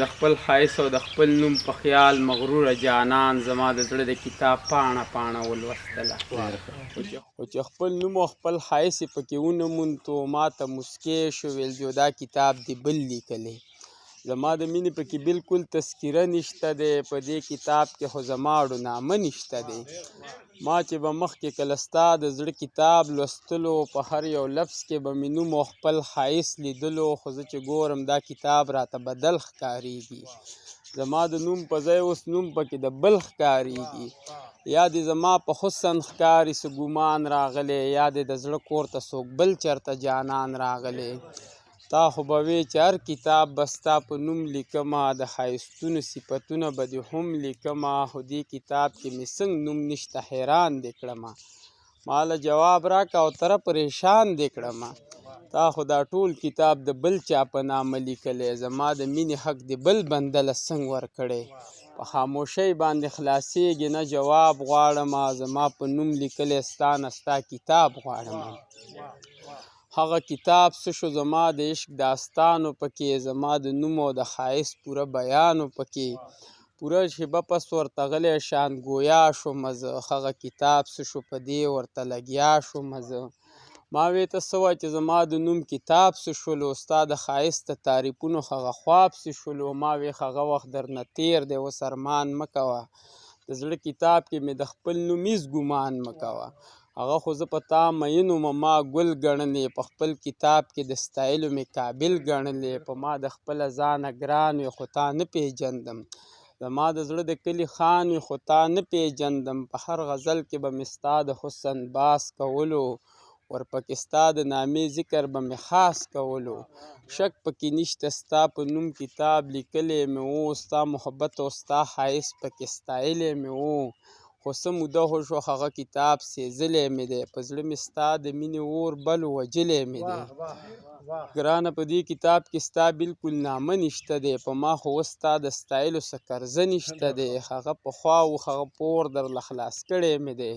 د خپل ښایست او د خپل نوم په خیال مغروره جانان زما د زړه د کتاب پاڼه پاڼه ولوستله خو چې خپل نوم او خپل ښایست یې پکې ونموندو ما ته مسکۍ شو ویل جو دا کتاب دې بل لیکلی زما د مینې پکې بالکل تذکره نشته دی په دې کتاب کې خو زما اړونامه نشته دی ما چې به مخکې کله ستا د زړه کتاب لوستلو په هر یو لفظ کې به مې نوم او خپل ښایست لیدلو خو زه چې ګورم دا کتاب راته بدل ښکارېږي زما د نوم په ځای اوس نوم پکې د بل ښکارېږي یا دې زما په حسن ښکاري څه ګمان راغلی یا دې د زړه کور ته څوک بل چېرته جانان راغلی تا خو به وې چې هر کتاب به ستا په نوم لیکمه د ښایستونو صفتونه به دې هم لیکمه خو دې کتاب کې مې څنګه نوم نشته حیران دې کړمه ما له جواب راکړه او تره پریشان دې کړمه تا خو دا ټول کتاب د بل چا په نامه لیکلی زما د مینې حق دې بل بنده له څنګه ورکړی په خاموشۍ باندې خلاصېږي نه جواب غواړمه زما په نوم لیکلی ستا نه ستا کتاب غواړمه هغه کتاب څه شو زما د عشق داستانو پکې زما د نوم او د ښایست پوره بیانو پکې پوره شیبه پس ورته غلی شان ګویا شومه زه هغه کتاب څه شو په دې ورته لګیا شومه زه ما وې ته څه وایه چې زما د نوم کتاب څه شولو ستا د ښایست د تعریفونو هغه خواب څه شولو ما وې هغه وخت درنه تیر دی اوس ارمان مه کوه د زړه کتاب کې مې د خپل نوم هېڅ ګمان مه کوه هغه خو زه په تا مین ومه ما ګل ګڼلې په خپل کتاب کې د ستایلو مې قابل ګڼلې په ما د خپله ځانه ګران وې خو تا نه پیژندم زما د زړه د کلي خان وې خو تا نه پیژندم په هر غزل کې به مې ستا د حسن باس کولو ورپکې ستا د نامې ذکر به مې خاص کولو شک پکې نشته ستا په نوم کتاب لیکلی مې و ستا محبت او ستا ښایست پکې ستایلی مې و خو څه موده خو شو هغه کتاب سېزلی مې دی په زړه مې ستا د مینې اور بل وجلی مې دی ګرانه په دې کتاب کې ستا بالکل نامه نشته دی په ما خو اوس ستا د ستایلو څه قرضه نشته دی هغه پخوا و هغه پور درله خلاص کړی مې دی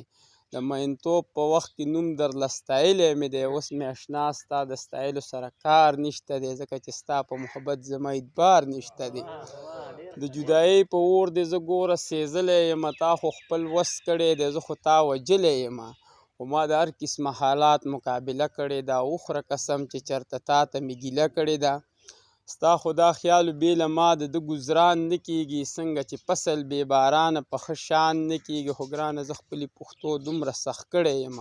د مینتوب په وخت کې نوم درله ستایلی مې دی اوس مې اشنا ستا د ستایلو سره کار نشته دی ځکه چې ستا په محبت زما اعتبار نشته دی د جدایۍ په اور دې زه ګوره سېزلی یم تا خو خپل وس کړی دی زه خو تا وجلی یم خو ما د هر قسمه حالات مقابله کړې ده وخوره قسم چې چېرته تا ته مې ګیله کړې ده ستا خو دا خیال بې له ما د ده ګزران نه کېږي څنګه چې فصل بې بارانه په ښه شان نه کېږي خو ګرانه زه خپلې پښتو دومره سخت کړی یم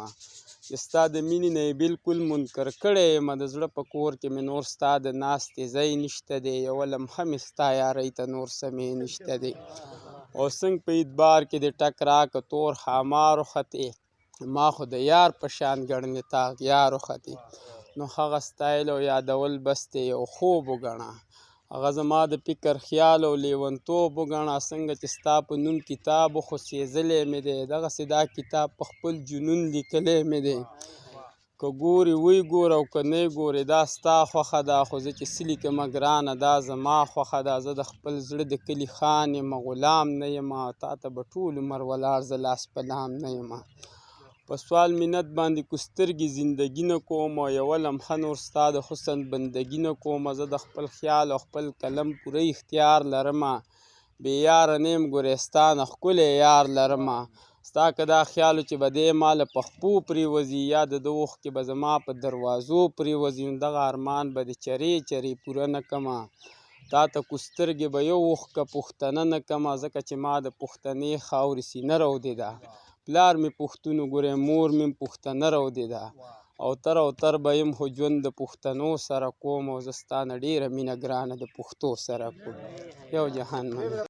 چې ستا د مینې نه یې بالکل منکر کړی یم د زړه په کور کې مې نور ستا د ناستې ځای نشته دی یوه لمحه مې ستا یارۍ ته نور څه مې نشته دی او څنګه په اعتبار کې دې ټک راکړه تور ښامار وختې ما خو د یار په شان ګڼلې تا یار وختې نو هغه ستایل او یادول بس دی یو خوب وګڼه هغه زما د فکر خیال او لیونتوب وګڼه څنګه چې ستا په نوم کتاب خو سېزلی مې دی دغسې دا کتاب په خپل جنون لیکلی مې دی که ګورې وی ګوره او که نه ګورې دا ستا خوښه ده خو زه چې څه لیکمه ګرانه دا زما خوښه ده زه د خپل زړه د کلي خان یم غلام نه یم تا ته به ټول عمر ولاړ زه لاس په لام نه یم په سوال منت باندې کو سترګې زندګي نه کوم او یوه لمحه نور ستا د حسن بندګي نه کوم زه د خپل خیال او خپل قلم پوره اختیار لرمه بې یاره نه یم ګورستانه ښکلی یار لرمه ستا که دا خیال چې به دی ما له پښپو پرېوځي یا د ده اوښ کې به زما په دروازو پرېوځي نو دغه ارمان به دې چرې چرې پوره نه کړمه تا ته کو سترګې به یو اوښکه پښتنه نه کړمه ځکه چې ما د پښتنې خاورې سینه رودې ده پلار مې پښتون وګورې مور مې پښتنه رودې ده او تر به یم خو ژوند د پښتنو سره کوم او زه ستا نه ډېره مینه ګرانه د پښتو سره کوم یو جهان مننه